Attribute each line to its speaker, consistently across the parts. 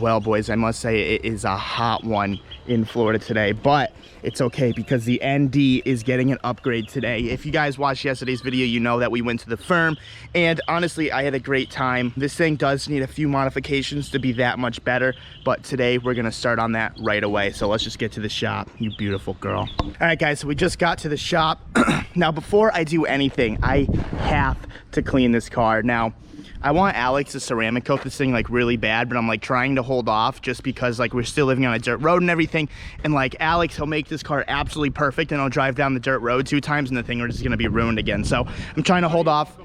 Speaker 1: Well, boys, I must say it is a hot one in Florida today, but it's okay because the ND is getting an upgrade today. If you guys watched yesterday's video, you know that we went to the firm, and honestly, I had a great time. This thing does need a few modifications to be that much better, but today we're gonna start on that right away. So let's just get to the shop, you beautiful girl. All right, guys, so we just got to the shop. Now, before I do anything, I have to clean this car. Now, I want Alex to ceramic coat this thing like really bad, but I'm like trying to hold off just because like we're still living on a dirt road and everything. And like Alex, he'll make this car absolutely perfect and I'll drive down the dirt road 2 times and the thing is just gonna be ruined again. So I'm trying to hold off.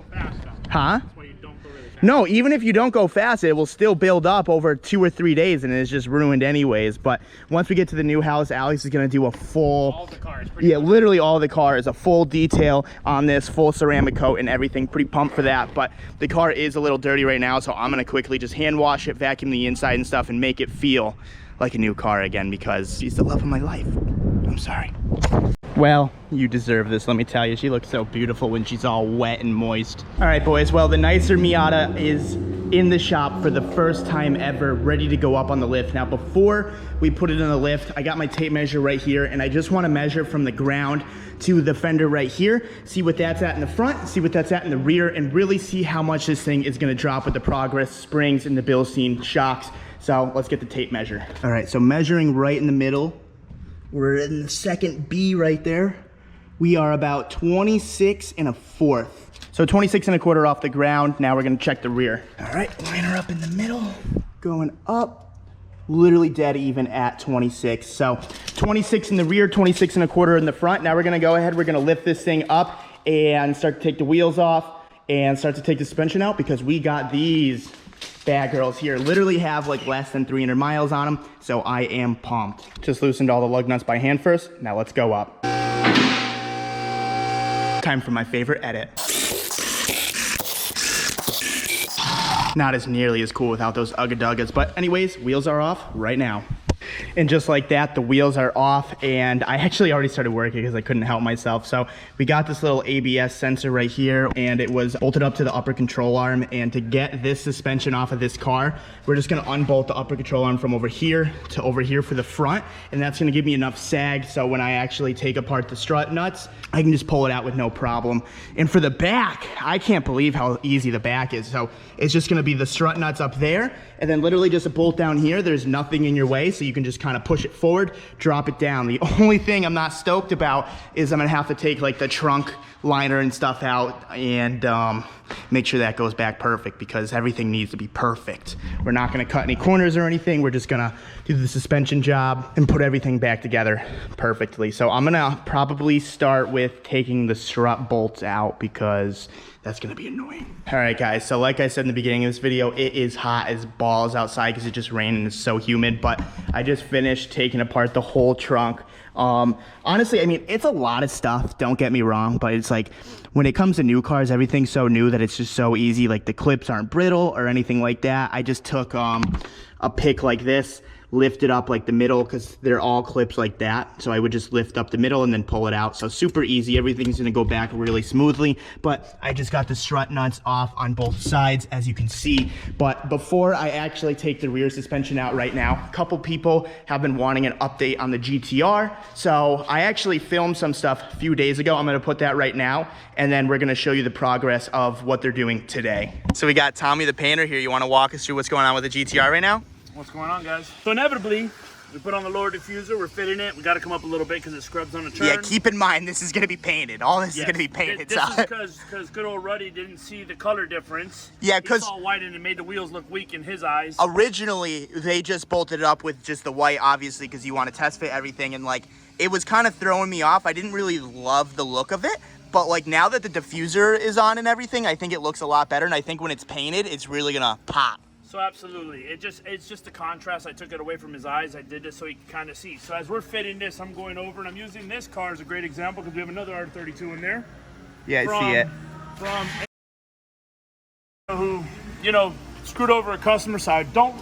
Speaker 1: Huh? No, even if you don't go fast, it will still build up over 2 or 3 days and it's just ruined anyways. But once we get to the new house, Alex is gonna do a full, all the cars, literally all the cars, a full detail on this, full ceramic coat and everything. Pretty pumped for that. But the car is a little dirty right now, so I'm gonna quickly just hand wash it, vacuum the inside and stuff, and make it feel like a new car again because she's the love of my life. I'm sorry. Well, you deserve this, let me tell you. She looks so beautiful when she's all wet and moist. All right, boys, well, the nicer Miata is in the shop for the first time ever, ready to go up on the lift. Now, before we put it in the lift, I got my tape measure right here, and I just wanna measure from the ground to the fender right here, see what that's at in the front, see what that's at in the rear, and really see how much this thing is gonna drop with the Progress springs and the Bilstein shocks. So let's get the tape measure. All right, so measuring right in the middle, we're in the second B right there. We are about 26 1/4. So 26 1/4 off the ground. Now we're gonna check the rear. All right, line her up in the middle, going up, literally dead even at 26. So 26 in the rear, 26 1/4 in the front. Now we're gonna go ahead, we're gonna lift this thing up and start to take the wheels off and start to take the suspension out because we got these bad girls here. Literally have like less than 300 miles on them, so I am pumped. Just loosened all the lug nuts by hand first. Now let's go up. Time for my favorite edit. Not as nearly as cool without those ugga-duggas, but anyways, wheels are off right now. And just like that, the wheels are off, and I actually already started working because I couldn't help myself. So we got this little ABS sensor right here, and it was bolted up to the upper control arm. And to get this suspension off of this car, we're just gonna unbolt the upper control arm from over here to over here for the front, and that's gonna give me enough sag so when I actually take apart the strut nuts, I can just pull it out with no problem. And for the back, I can't believe how easy the back is. So it's just gonna be the strut nuts up there, and then literally just a bolt down here. There's nothing in your way, so you can just kind of push it forward, drop it down. The only thing I'm not stoked about is I'm gonna have to take like the trunk liner and stuff out and make sure that goes back perfect because everything needs to be perfect. We're not gonna cut any corners or anything. We're just gonna do the suspension job and put everything back together perfectly. So I'm gonna probably start with taking the strut bolts out because that's gonna be annoying. All right, guys, so like I said in the beginning of this video, it is hot as balls outside because it just rained and it's so humid, but I just finished taking apart the whole trunk. Honestly, I mean, it's a lot of stuff, don't get me wrong, but it's like, when it comes to new cars, everything's so new that it's just so easy. Like the clips aren't brittle or anything like that. I just took a pick like this, lift it up like the middle because they're all clips like that. So I would just lift up the middle and then pull it out. So super easy. Everything's gonna go back really smoothly. But I just got the strut nuts off on both sides, as you can see. But before I actually take the rear suspension out right now, a couple people have been wanting an update on the GTR. So I actually filmed some stuff a few days ago. I'm gonna put that right now. And then we're gonna show you the progress of what they're doing today. So we got Tommy the painter here. You wanna walk us through what's going on with the GTR right now?
Speaker 2: What's going on, guys? So inevitably, we put on the lower diffuser, we're fitting it. We got to come up a little bit because it scrubs on the turn.
Speaker 1: Yeah, keep in mind, this is going to be painted. All this is going to be painted.
Speaker 2: This is because good old Ruddy didn't see the color difference.
Speaker 1: Yeah, because
Speaker 2: he saw white and it made the wheels look weak in his eyes.
Speaker 1: Originally, they just bolted it up with just the white, obviously, because you want to test fit everything. And like, it was kind of throwing me off. I didn't really love the look of it. But like now that the diffuser is on and everything, I think it looks a lot better. And I think when it's painted, it's really going to pop.
Speaker 2: So absolutely, it's just the contrast. I took it away from his eyes. I did this so he could kind of see. So as we're fitting this, I'm going over and I'm using this car as a great example because we have another R32 in there.
Speaker 1: Yeah, I see it.
Speaker 2: From who, you know, screwed over a customer. So I don't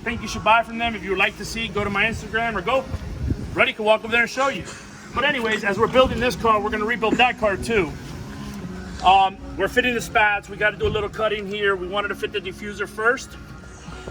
Speaker 2: think you should buy from them. If you would like to see, go to my Instagram or go. Ruddy can walk over there and show you. But anyways, as we're building this car, we're going to rebuild that car too. We're fitting the spats. We got to do a little cutting here. We wanted to fit the diffuser first.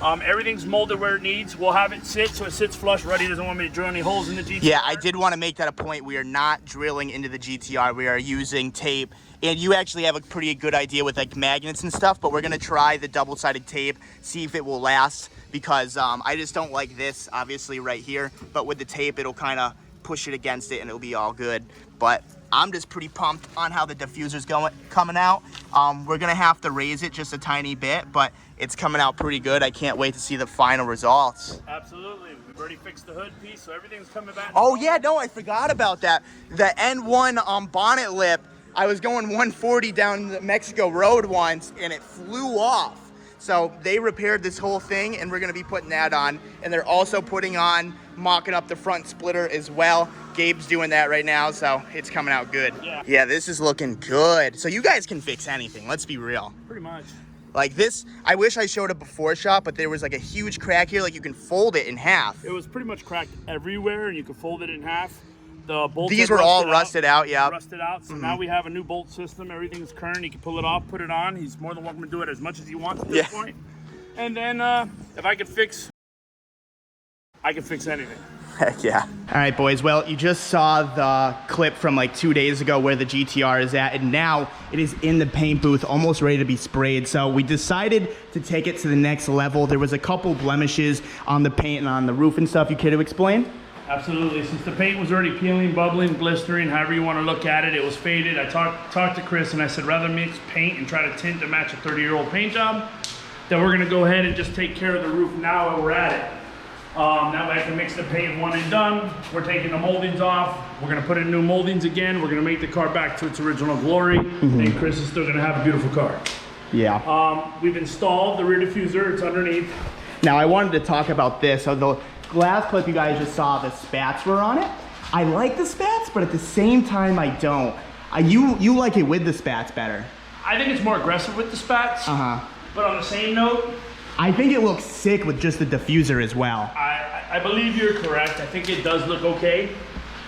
Speaker 2: Everything's molded where it needs. We'll have it sit so it sits flush. Ruddy doesn't want me to drill any holes in the GTR.
Speaker 1: Yeah, I did want to make that a point. We are not drilling into the GTR. We are using tape. And you actually have a pretty good idea with like magnets and stuff, but we're going to try the double-sided tape, see if it will last, because I just don't like this, obviously, right here. But with the tape, it'll kind of push it against it and it'll be all good. But I'm just pretty pumped on how the diffuser's coming out. We're going to have to raise it just a tiny bit, but it's coming out pretty good. I can't wait to see the final results.
Speaker 2: Absolutely. We've already fixed the hood piece, so everything's coming back.
Speaker 1: Oh, yeah, no, I forgot about that. The N1 bonnet lip, I was going 140 down the Mexico Road once, and it flew off. So they repaired this whole thing, and we're going to be putting that on. And they're also mocking up the front splitter as well. Gabe's doing that right now, so it's coming out good. Yeah, this is looking good. So you guys can fix anything, let's be real.
Speaker 2: Pretty much.
Speaker 1: Like this, I wish I showed a before shot, but there was like a huge crack here, like you can fold it in half.
Speaker 2: It was pretty much cracked everywhere, and you could fold it in half. The bolts
Speaker 1: These were all rusted out, yeah.
Speaker 2: Rusted out, so now we have a new bolt system. Everything's current. He can pull it off, put it on. He's more than welcome to do it as much as he wants at this point. And then if I could fix anything.
Speaker 1: Heck yeah. All right, boys. Well, you just saw the clip from like 2 days ago where the GTR is at, and now it is in the paint booth, almost ready to be sprayed. So we decided to take it to the next level. There was a couple blemishes on the paint and on the roof and stuff. You care to explain?
Speaker 2: Absolutely. Since the paint was already peeling, bubbling, blistering, however you want to look at it, it was faded. I talked to Chris and I said, rather mix paint and try to tint to match a 30-year-old paint job, then we're going to go ahead and just take care of the roof now while we're at it. That way I can mix the paint one and done. We're taking the moldings off. We're going to put in new moldings again. We're going to make the car back to its original glory. And Chris is still going to have a beautiful car.
Speaker 1: Yeah.
Speaker 2: We've installed the rear diffuser. It's underneath.
Speaker 1: Now I wanted to talk about this. So the glass clip you guys just saw, the spats were on it. I like the spats, but at the same time I don't. You like it with the spats better.
Speaker 2: I think it's more aggressive with the spats. But on the same note,
Speaker 1: I think it looks sick with just the diffuser as well.
Speaker 2: I believe you're correct. I think it does look okay.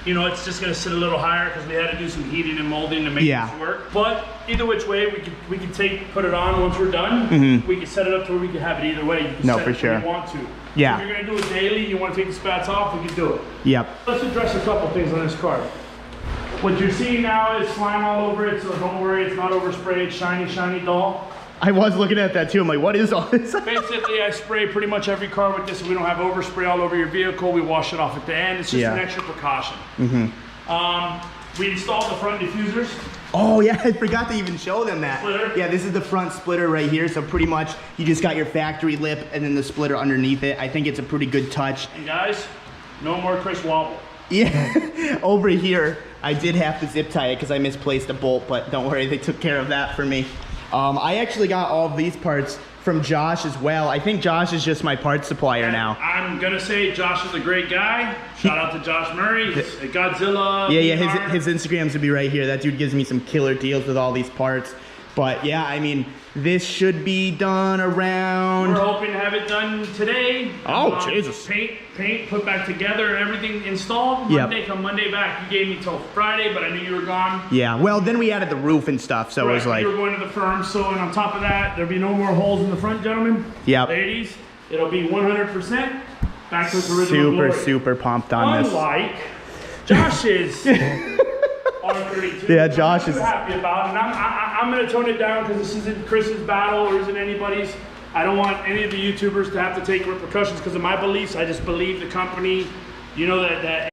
Speaker 2: You know, it's just gonna sit a little higher because we had to do some heating and molding to make this work. But either which way, we can put it on once we're done. We can set it up to where we can have it either way. You can set it where you want to.
Speaker 1: Yeah.
Speaker 2: If you're gonna do it daily, you want to take the spats off, we can do it.
Speaker 1: Yep.
Speaker 2: Let's address a couple things on this car. What you're seeing now is slime all over it, so don't worry, it's not oversprayed, shiny, shiny, dull.
Speaker 1: I was looking at that too. I'm like, what is all this?
Speaker 2: Basically, I spray pretty much every car with this so we don't have overspray all over your vehicle. We wash it off at the end. It's just an extra precaution. We installed the front diffusers.
Speaker 1: Oh yeah, I forgot to even show them that.
Speaker 2: Splitter.
Speaker 1: Yeah, this is the front splitter right here. So pretty much you just got your factory lip and then the splitter underneath it. I think it's a pretty good touch.
Speaker 2: And guys, no more Chris wobble.
Speaker 1: Yeah, over here, I did have to zip tie it because I misplaced a bolt, but don't worry, they took care of that for me. I actually got all of these parts from Josh as well. I think Josh is just my parts supplier now.
Speaker 2: I'm gonna say Josh is a great guy. Shout out to Josh Murray, he's a Godzilla.
Speaker 1: Yeah, his Instagram's would be right here. That dude gives me some killer deals with all these parts. But yeah, I mean, this should be done around...
Speaker 2: We're hoping to have it done today.
Speaker 1: Oh, Jesus.
Speaker 2: Paint put back together and everything installed. Come Monday back. You gave me till Friday, but I knew you were gone.
Speaker 1: Yeah, well, then we added the roof and stuff, so it was like...
Speaker 2: You were going to the firm, so and on top of that, there'll be no more holes in the front, gentlemen.
Speaker 1: Yep.
Speaker 2: Ladies, it'll be 100% back to its original glory.
Speaker 1: Super pumped on this.
Speaker 2: Unlike Josh's... R32.
Speaker 1: Yeah, Josh is
Speaker 2: happy about, and I'm gonna tone it down because this isn't Chris's battle or isn't anybody's. I don't want any of the YouTubers to have to take repercussions because of my beliefs. I just believe the company, you know, that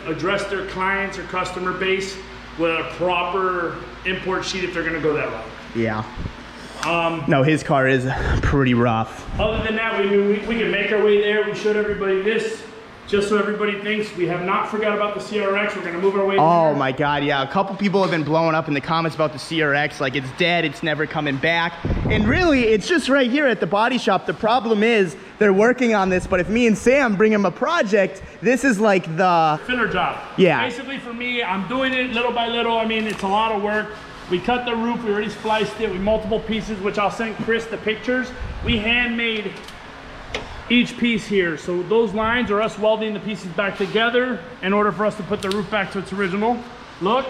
Speaker 2: address their clients or customer base with a proper import sheet if they're gonna go that route.
Speaker 1: Yeah. No, his car is pretty rough.
Speaker 2: Other than that, we can make our way there. We showed everybody this. Just so everybody thinks, we have not forgot about the CRX. We're going to move our way
Speaker 1: Oh my God, yeah. A couple people have been blowing up in the comments about the CRX, like it's dead, it's never coming back. And really, it's just right here at the body shop. The problem is they're working on this, but if me and Sam bring him a project, this is like the...
Speaker 2: filler job.
Speaker 1: Yeah.
Speaker 2: Basically for me, I'm doing it little by little. I mean, it's a lot of work. We cut the roof, we already spliced it with multiple pieces, which I'll send Chris the pictures. We handmade each piece here, so those lines are us welding the pieces back together in order for us to put the roof back to its original look.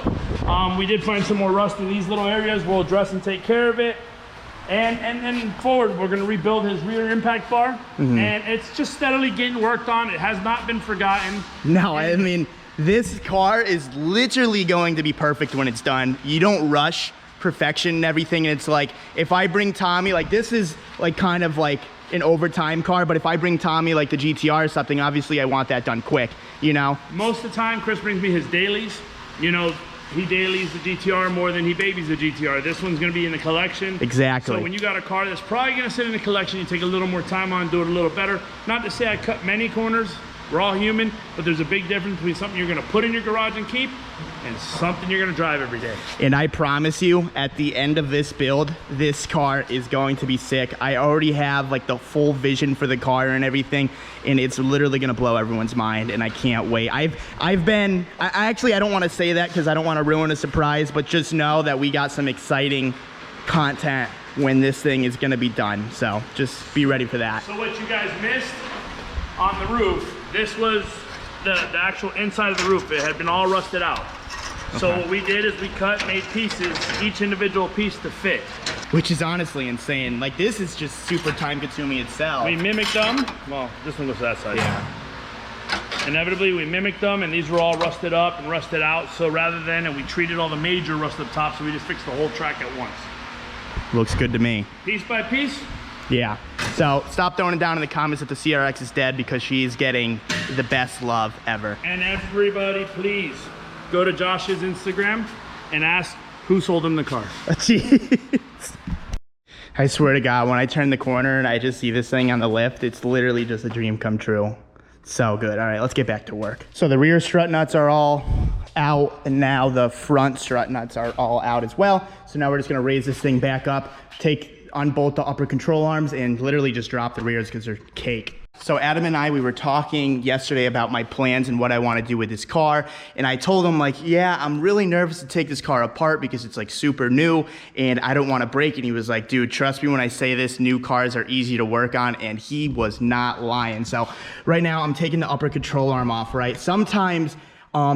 Speaker 2: We did find some more rust in these little areas. We'll address and take care of it. And then forward, we're gonna rebuild his rear impact bar. And it's just steadily getting worked on. It has not been forgotten.
Speaker 1: No, I mean, this car is literally going to be perfect when it's done. You don't rush perfection and everything. And it's like, if I bring Tommy, like this is like kind of like an overtime car, but if I bring Tommy like the GTR or something, obviously I want that done quick, you know?
Speaker 2: Most of the time, Chris brings me his dailies. You know, he dailies the GTR more than he babies the GTR. This one's gonna be in the collection.
Speaker 1: Exactly.
Speaker 2: So when you got a car that's probably gonna sit in the collection, you take a little more time on, do it a little better. Not to say I cut many corners, we're all human, but there's a big difference between something you're gonna put in your garage and keep and something you're gonna drive every day.
Speaker 1: And I promise you, at the end of this build, this car is going to be sick. I already have like the full vision for the car and everything, and it's literally gonna blow everyone's mind, and I can't wait. I don't wanna say that because I don't wanna ruin a surprise, but just know that we got some exciting content when this thing is gonna be done. So just be ready for that.
Speaker 2: So what you guys missed on the roof, this was the actual inside of the roof. It had been all rusted out. So what we did is we cut, made pieces, each individual piece to fit.
Speaker 1: Which is honestly insane. Like this is just super time consuming itself.
Speaker 2: We mimicked them. Well, this one goes to that side.
Speaker 1: Yeah.
Speaker 2: Inevitably, we mimicked them, and these were all rusted up and rusted out. So rather than, and we treated all the major rust up top, so we just fixed the whole track at once.
Speaker 1: Looks good to me.
Speaker 2: Piece by piece.
Speaker 1: Yeah. So stop throwing it down in the comments that the CRX is dead, because she's getting the best love ever.
Speaker 2: And everybody, please go to Josh's Instagram and ask who sold him the car.
Speaker 1: Jeez. I swear to God, when I turn the corner and I just see this thing on the lift, it's literally just a dream come true. So good. All right, let's get back to work. So the rear strut nuts are all out, and now the front strut nuts are all out as well. So now we're just gonna raise this thing back up, unbolt the upper control arms, and literally just drop the rears because they're cake. So Adam and I, we were talking yesterday about my plans and what I want to do with this car. And I told him, like, yeah, I'm really nervous to take this car apart because it's like super new and I don't want to break it. And he was like, dude, trust me when I say this, new cars are easy to work on. And he was not lying. So right now I'm taking the upper control arm off, right? Sometimes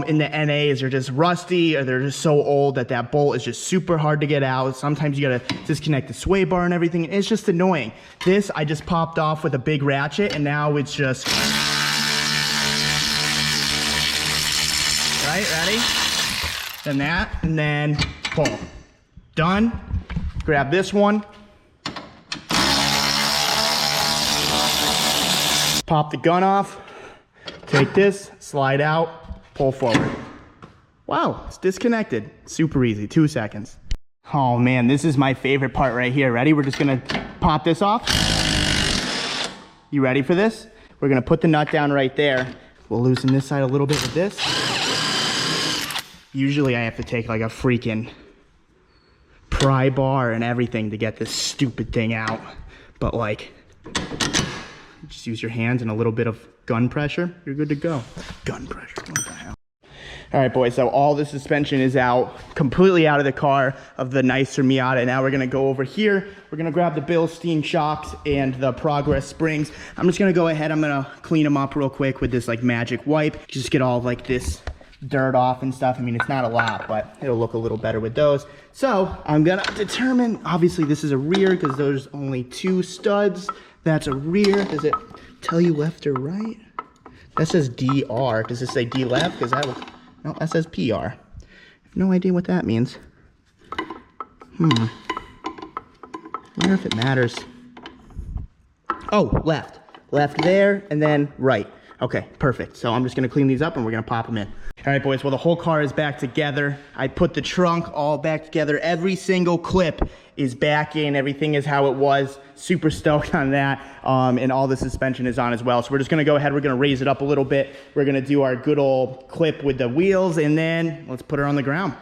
Speaker 1: in the NAs, they're just rusty or they're just so old that bolt is just super hard to get out. Sometimes you gotta disconnect the sway bar and everything. It's just annoying. This, I just popped off with a big ratchet, and now it's just... Right, ready? Then that, and then pull. Done. Grab this one. Pop the gun off. Take this, slide out. Pull forward. Wow, it's disconnected. Super easy, 2 seconds. Oh man, this is my favorite part right here. Ready? We're just gonna pop this off. You ready for this? We're gonna put the nut down right there. We'll loosen this side a little bit with this. Usually I have to take like a freaking pry bar and everything to get this stupid thing out. But like, just use your hands and a little bit of gun pressure, you're good to go. Gun pressure, what the hell? All right, boys, so all the suspension is out, completely out of the car of the nicer Miata. Now we're gonna go over here. We're gonna grab the Bilstein shocks and the Progress springs. I'm just gonna go ahead, I'm gonna clean them up real quick with this like magic wipe. Just get all of like this dirt off and stuff. I mean, it's not a lot, but it'll look a little better with those. So I'm gonna determine, obviously this is a rear because there's only 2 studs. That's a rear. Does it tell you left or right? That says DR. Does it say D left? Because no, that says PR. I have no idea what that means. I wonder if it matters. Oh, left. Left there, and then right. Okay, perfect. So I'm just gonna clean these up and we're gonna pop them in. All right, boys, well, the whole car is back together. I put the trunk all back together. Every single clip is back in. Everything is how it was. Super stoked on that. And all the suspension is on as well. So we're just gonna go ahead, we're gonna raise it up a little bit. We're gonna do our good old clip with the wheels, and then let's put her on the ground.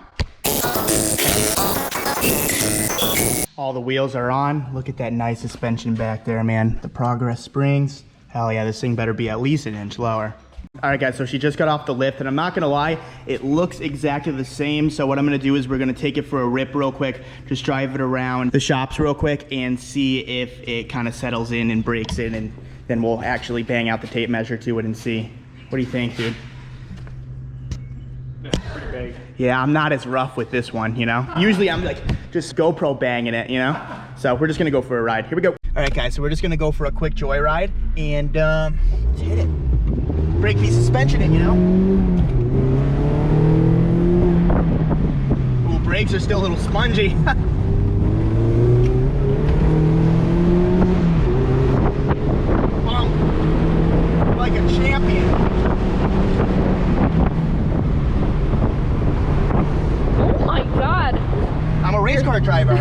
Speaker 1: All the wheels are on. Look at that nice suspension back there, man. The Progress springs. Hell yeah, this thing better be at least an inch lower. All right, guys, so she just got off the lift, and I'm not gonna lie, it looks exactly the same. So what I'm gonna do is we're gonna take it for a rip real quick, just drive it around the shops real quick and see if it kind of settles in and breaks in, and then we'll actually bang out the tape measure to it and see. What do you think, dude?
Speaker 2: Yeah, pretty big.
Speaker 1: Yeah, I'm not as rough with this one, you know? Usually I'm like just GoPro banging it, you know? So we're just gonna go for a ride. Here we go. All right, guys, so we're just gonna go for a quick joyride and let's hit it. Brake V suspension in, you know? Ooh, brakes are still a little spongy. Like a champion.
Speaker 3: Oh my God.
Speaker 1: I'm a race car driver.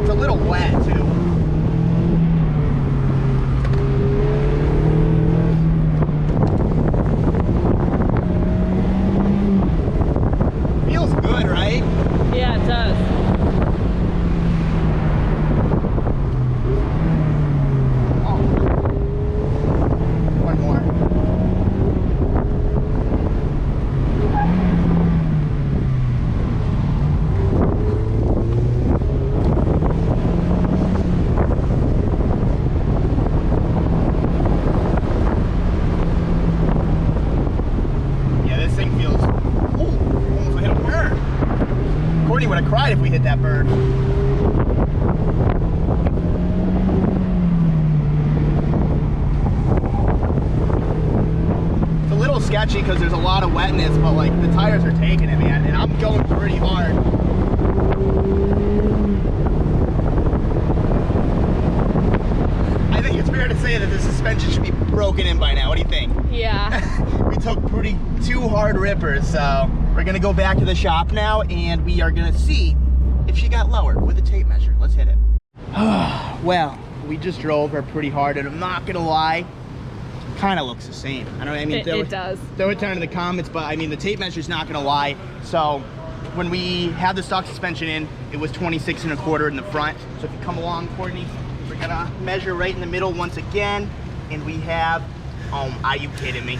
Speaker 1: It's a little wet too. Feels good, right?
Speaker 3: Yeah, it does.
Speaker 1: One more. Yeah, this thing feels. Ooh, almost hit a bird. Courtney would have cried if we hit that bird. Sketchy because there's a lot of wetness, but like the tires are taking it, man, and I'm going pretty hard. I think it's fair to say that the suspension should be broken in by now. What do you think?
Speaker 3: Yeah.
Speaker 1: We took two hard rippers, so we're gonna go back to the shop now and we are gonna see if she got lower with a tape measure. Let's hit it. Well, we just drove her pretty hard, and I'm not gonna lie, kind of looks the same. I don't know. I mean,
Speaker 3: It does.
Speaker 1: Throw it down in the comments, but I mean, the tape measure's not gonna lie. So when we had the stock suspension in, it was 26 1/4 in the front. So if you come along, Courtney, we're gonna measure right in the middle once again, and we have, are you kidding me?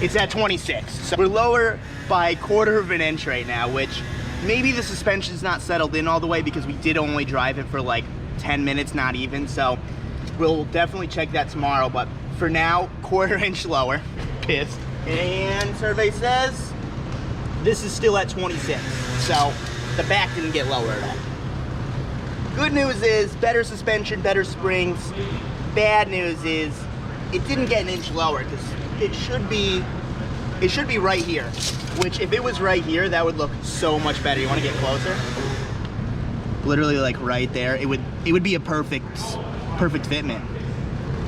Speaker 1: It's at 26. So we're lower by 1/4 of an inch right now, which maybe the suspension's not settled in all the way because we did only drive it for like 10 minutes, not even. So we'll definitely check that tomorrow, but for now, 1/4 inch lower. Pissed. And survey says this is still at 26, so the back didn't get lower at all. Good news is better suspension, better springs. Bad news is it didn't get an inch lower because it should be right here, which if it was right here, that would look so much better. You want to get closer? Literally like right there. It would be a perfect fitment.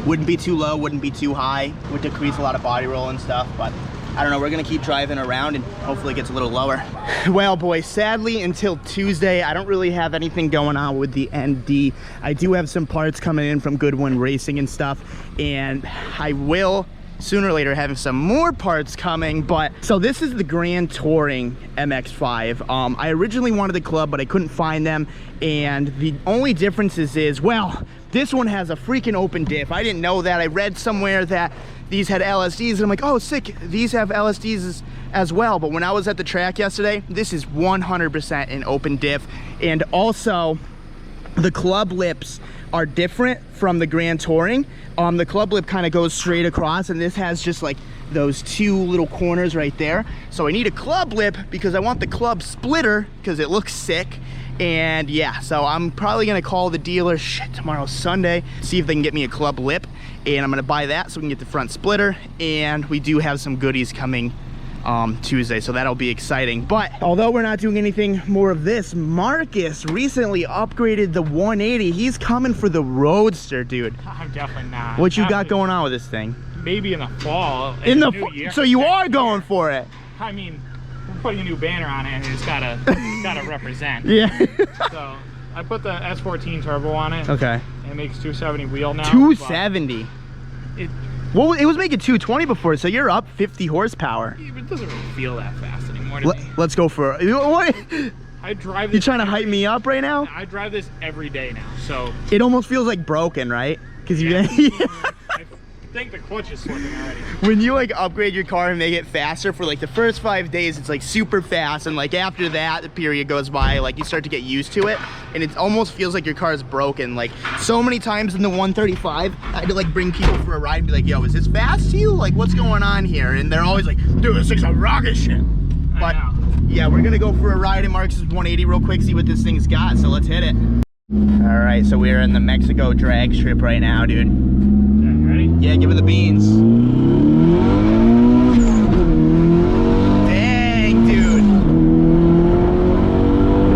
Speaker 1: Wouldn't be too low, wouldn't be too high, would decrease a lot of body roll and stuff, but I don't know, we're gonna keep driving around and hopefully it gets a little lower. Well, boys, sadly until Tuesday, I don't really have anything going on with the ND. I do have some parts coming in from Goodwin Racing and stuff, and I will sooner or later have some more parts coming. But so this is the Grand Touring MX-5. I originally wanted the club, but I couldn't find them, and the only differences is, well, this one has a freaking open diff. I didn't know that. I read somewhere that these had LSDs, and I'm like, oh, sick, these have LSDs as well. But when I was at the track yesterday, this is 100% an open diff. And also, the club lips are different from the Grand Touring. The club lip kind of goes straight across, and this has just like those two little corners right there. So I need a club lip because I want the club splitter because it looks sick. And yeah, so I'm probably gonna call the dealer, tomorrow's Sunday, see if they can get me a club lip, and I'm gonna buy that so we can get the front splitter. And we do have some goodies coming Tuesday, so that'll be exciting. But although we're not doing anything more of this, Marcus recently upgraded the 180. He's coming for the Roadster, dude.
Speaker 4: I'm definitely not.
Speaker 1: What you got going on with this thing?
Speaker 4: Maybe in the fall.
Speaker 1: In the
Speaker 4: new year.
Speaker 1: so you are going for it?
Speaker 4: I mean, we're putting a new banner on it, and it's gotta represent.
Speaker 1: Yeah.
Speaker 4: So I put the S14 turbo on it.
Speaker 1: Okay.
Speaker 4: And it makes 270 wheel now.
Speaker 1: 270.
Speaker 4: It
Speaker 1: Well, it was making 220 before, so you're up 50 horsepower.
Speaker 4: it doesn't really feel that fast anymore to me.
Speaker 1: Let's go for it. What?
Speaker 4: I drive this.
Speaker 1: You trying to hype me up right now?
Speaker 4: I drive this every day now, so
Speaker 1: It almost feels like broken, right? Because you.
Speaker 4: I think the clutch is slipping already.
Speaker 1: When you like upgrade your car and make it faster for like the first 5 days, it's like super fast, and like after that the period goes by, like you start to get used to it, and it almost feels like your car is broken. Like so many times in the 135, I had to like bring people for a ride and be like, yo, is this fast to you? Like what's going on here? And they're always like, dude, this thing's a rocket ship. But yeah, we're gonna go for a ride in Marcus's 180 real quick, see what this thing's got, so let's hit it. All right, so we're in the Mexico drag strip right now, dude.
Speaker 4: Okay, ready?
Speaker 1: Yeah, give it the beans. Dang, dude.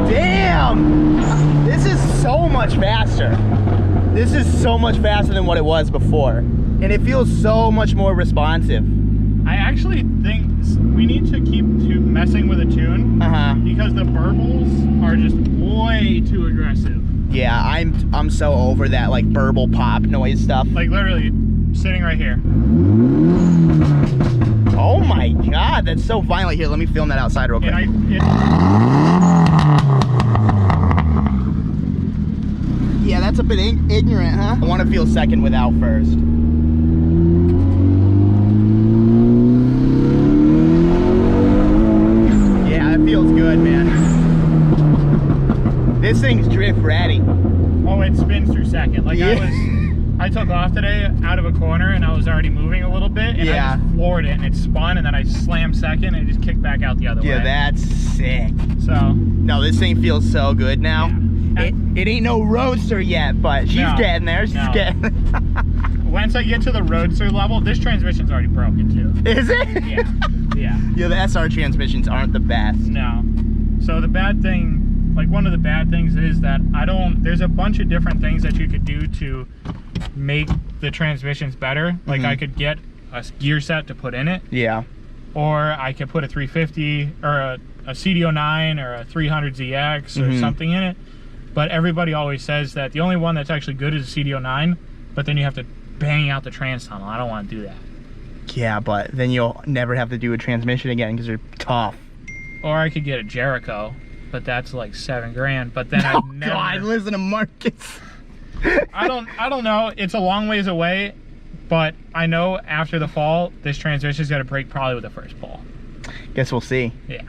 Speaker 1: Damn! This is so much faster. This is so much faster than what it was before. And it feels so much more responsive.
Speaker 4: I actually think we need to keep messing with a tune because the burbles are just way too aggressive.
Speaker 1: Yeah, I'm so over that like burble pop noise stuff.
Speaker 4: Like literally sitting right here.
Speaker 1: Oh my god, that's so violent. Here, let me film that outside real quick. Yeah, that's a bit ignorant, huh? I want to feel second without first. Yeah, it feels good, man. This thing's drift ready.
Speaker 4: Oh, it spins through second. Like
Speaker 1: Yeah.
Speaker 4: I took off today out of a corner and I was already moving a little bit, and I just floored it and it spun, and then I slammed second and it just kicked back out the other way.
Speaker 1: Yeah, that's sick.
Speaker 4: So
Speaker 1: no, this thing feels so good now.
Speaker 4: Yeah.
Speaker 1: It ain't no roadster yet, but she's getting there. She's getting there.
Speaker 4: Once I get to the roadster level, this transmission's already broken too.
Speaker 1: Is it?
Speaker 4: Yeah. Yeah.
Speaker 1: Yeah, the SR transmissions aren't the best.
Speaker 4: No. So the bad thing, like one of the bad things is that there's a bunch of different things that you could do to make the transmissions better. Like I could get a gear set to put in it.
Speaker 1: Yeah.
Speaker 4: Or I could put a 350 or a CDO9 or a 300ZX or something in it. But everybody always says that the only one that's actually good is a CDO9, but then you have to bang out the trans tunnel. I don't want to do that.
Speaker 1: Yeah, but then you'll never have to do a transmission again because they're tough.
Speaker 4: Or I could get a Jericho, but that's like $7 grand. But then
Speaker 1: Oh God, listen to Marcus.
Speaker 4: I don't know. It's a long ways away, but I know after the fall, this transmission's gonna break probably with the first pull.
Speaker 1: Guess we'll see.
Speaker 4: Yeah.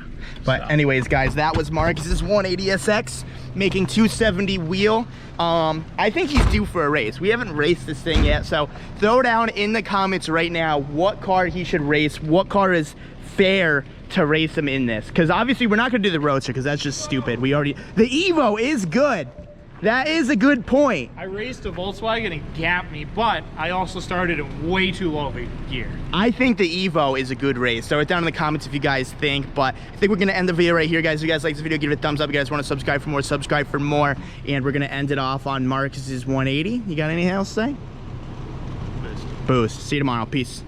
Speaker 1: But anyways, guys, that was Marcus's 180SX making 270 wheel. I think he's due for a race. We haven't raced this thing yet, so throw down in the comments right now what car he should race, what car is fair to race him in this. Because obviously we're not gonna do the Roadster because that's just stupid. The Evo is good. That is a good point.
Speaker 4: I raced a Volkswagen and it gapped me, but I also started in way too low of a gear.
Speaker 1: I think the Evo is a good race. Throw it down in the comments if you guys think, but I think we're gonna end the video right here, guys. If you guys like this video, give it a thumbs up. If you guys wanna subscribe for more, subscribe for more. And we're gonna end it off on Marcus's 180. You got anything else to say? Boost. See you tomorrow. Peace.